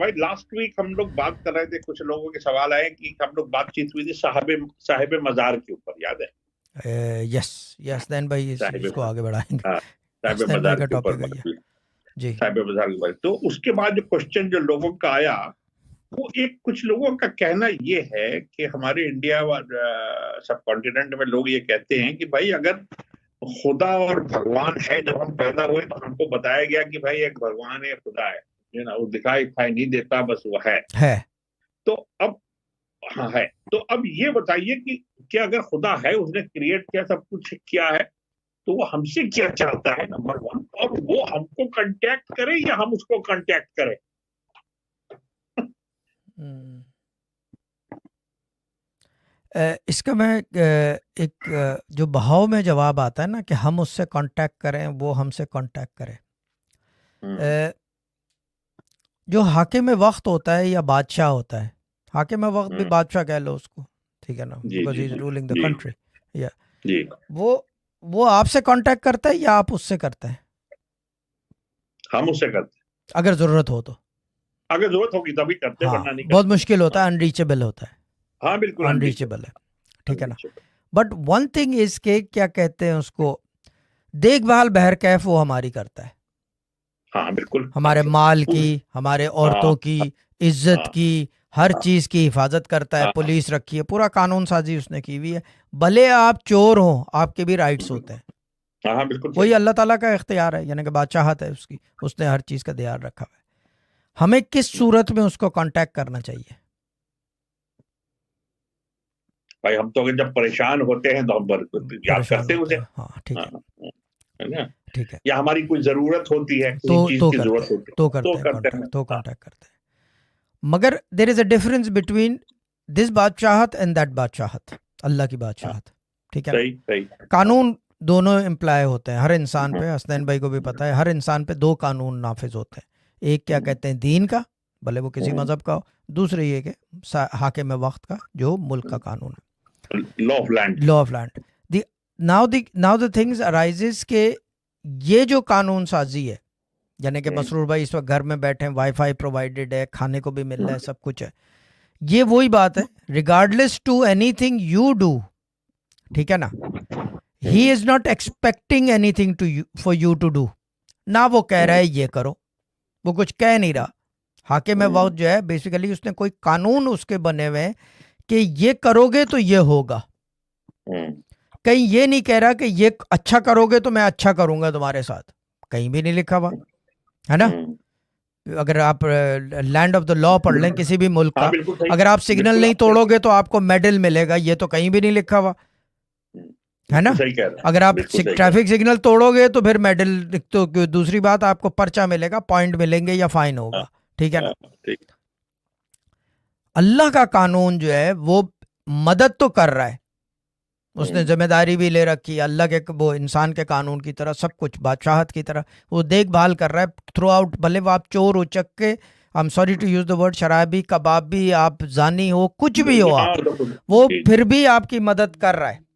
بھائی last week ہم لوگ بات کر رہے تھے, کچھ لوگوں کے سوال آئے کہ ہم لوگ بات چیت ہوئی تھی صاحب مزار کے اوپر, یاد ہے؟ یس دین بھائی اس کو آگے بڑھائیں گے. ہاں, صاحب حسنین بھائی مزار کا کے اوپر ٹاپک ہے یہ. جی صاحب مزار کے اوپر. تو اس کے بعد جو کوشچن جو لوگوں کا آیا, وہ ایک کچھ لوگوں کا کہنا یہ ہے کہ ہمارے انڈیا اور سب کانٹیننٹ میں لوگ یہ کہتے ہیں کہ بھائی اگر خدا اور بھگوان ہے, جب ہم پیدا ہوئے تو ہم کو بتایا گیا کہ بھائی ایک بھگوان ہے, خدا ہے نا, وہ دکھائی نہیں دیتا, بس وہ ہے. تو اب ہاں ہے, تو اب یہ بتائیے کہ کیا اگر خدا ہے, اس نے کریٹ کیا, سب کچھ کیا ہے, تو وہ ہم سے کیا چاہتا ہے نمبر 1, اور وہ ہم کو کنٹیکٹ کرے یا ہم اس کو کنٹیکٹ کریں؟ اس کا میں ایک جو بہاؤ میں جواب آتا ہے نا کہ ہم اس سے کانٹیکٹ کریں, وہ ہم سے کانٹیکٹ کرے. جو حاکم وقت ہوتا ہے یا بادشاہ ہوتا ہے, حاکم وقت بھی بادشاہ کہہ لو اس کو, ٹھیک ہے نا, because he is ruling the country, یا وہ آپ سے کانٹیکٹ کرتا ہے یا آپ اس سے کرتے ہیں؟ ہم اس سے کرتے ہیں اگر ضرورت ہو تو, اگر ضرورت ہوگی تبھی کرتے ہیں, ہاں ورنہ نہیں بہت کرتے. مشکل ہوتا ہے, انریچیبل ہوتا ہے. ہاں بالکل انریچیبل ہے, ٹھیک ہے نا. بٹ ون تھنگ از کہ کیا کہتے ہیں اس کو, دیکھ بھال بہرکیف وہ ہماری کرتا ہے. ہاں بالکل, ہمارے مال کی, ہمارے عورتوں کی عزت کی, ہر چیز کی حفاظت کرتا ہے. پولیس رکھی ہے, پورا قانون سازی اس نے کی ہوئی ہے. بھلے آپ چور ہوں, آپ کے بھی رائٹس ہوتے ہیں. ہاں بالکل, وہی اللہ تعالیٰ کا اختیار ہے, یعنی کہ بادشاہت ہے اس کی, اس نے ہر چیز کا دھیان رکھا ہوا ہے. ہمیں کس صورت میں اس کو کانٹیکٹ کرنا چاہیے؟ بھائی ہم تو جب پریشان ہوتے ہیں تو ہم یاد کرتے ہیں اسے. ہاں ٹھیک ہے, ٹھیک ہے, یا ہماری کوئی ضرورت ہوتی ہے, کسی چیز کی ضرورت ہوتی ہے, تو کانٹیکٹ کرتے ہیں. مگر دیر از اے ڈفرنس بٹوین دس بادشاہت اینڈ دیٹ بادشاہت, اللہ کی بادشاہت, ٹھیک ہے نا. قانون دونوں امپلائی ہوتے ہیں ہر انسان پہ, حسنین بھائی کو بھی پتہ ہے, ہر انسان پہ 2 قانون نافذ ہوتے ہیں. ایک کیا کہتے ہیں دین کا, بھلے وہ کسی مذہب کا ہو, دوسرے یہ کہ حاکم وقت کا, جو ملک کا قانون ہے, law of land. Now the things arises کہ یہ جو قانون سازی ہے, یعنی کہ مسرور بھائی اس وقت گھر میں بیٹھے ہیں, وائی فائی پرووائڈیڈ ہے, کھانے کو بھی مل رہا ہے, سب کچھ ہے, یہ وہی بات ہے, regardless to anything you do, ٹھیک ہے نا, he is not expecting anything for you to do. نہ وہ کہہ رہا ہے یہ کرو, وہ کچھ کہہ نہیں رہا. حاکم وقت جو ہے بیسیکلی اس نے کوئی قانون اس کے بنے ہوئے ہیں کہ یہ کرو گے تو یہ ہوگا. کہیں یہ نہیں کہہ رہا کہ یہ اچھا کرو گے تو میں اچھا کروں گا تمہارے ساتھ, کہیں بھی نہیں لکھا ہوا ہے نا. اگر آپ لینڈ آف دا لا پڑھ لیں کسی بھی ملک کا, اگر آپ سگنل نہیں توڑو گے تو آپ کو میڈل ملے گا, یہ تو کہیں بھی نہیں لکھا ہوا ہے نا. اگر آپ ٹریفک سگنل توڑو گے تو پھر میڈل, تو دوسری بات آپ کو پرچہ ملے گا, پوائنٹ ملیں گے یا فائن ہوگا, ٹھیک ہے نا. اللہ کا قانون جو ہے وہ مدد تو کر رہا ہے, اس نے ذمہ داری بھی لے رکھی اللہ کے, وہ انسان کے قانون کی طرح, سب کچھ بادشاہت کی طرح وہ دیکھ بھال کر رہا ہے تھرو آؤٹ. بھلے وہ آپ چور ہو, چکے, I am sorry to use the word, شرابی, کبابی, آپ زانی ہو, کچھ بھی ہو آپ, وہ پھر بھی آپ کی مدد کر رہا ہے.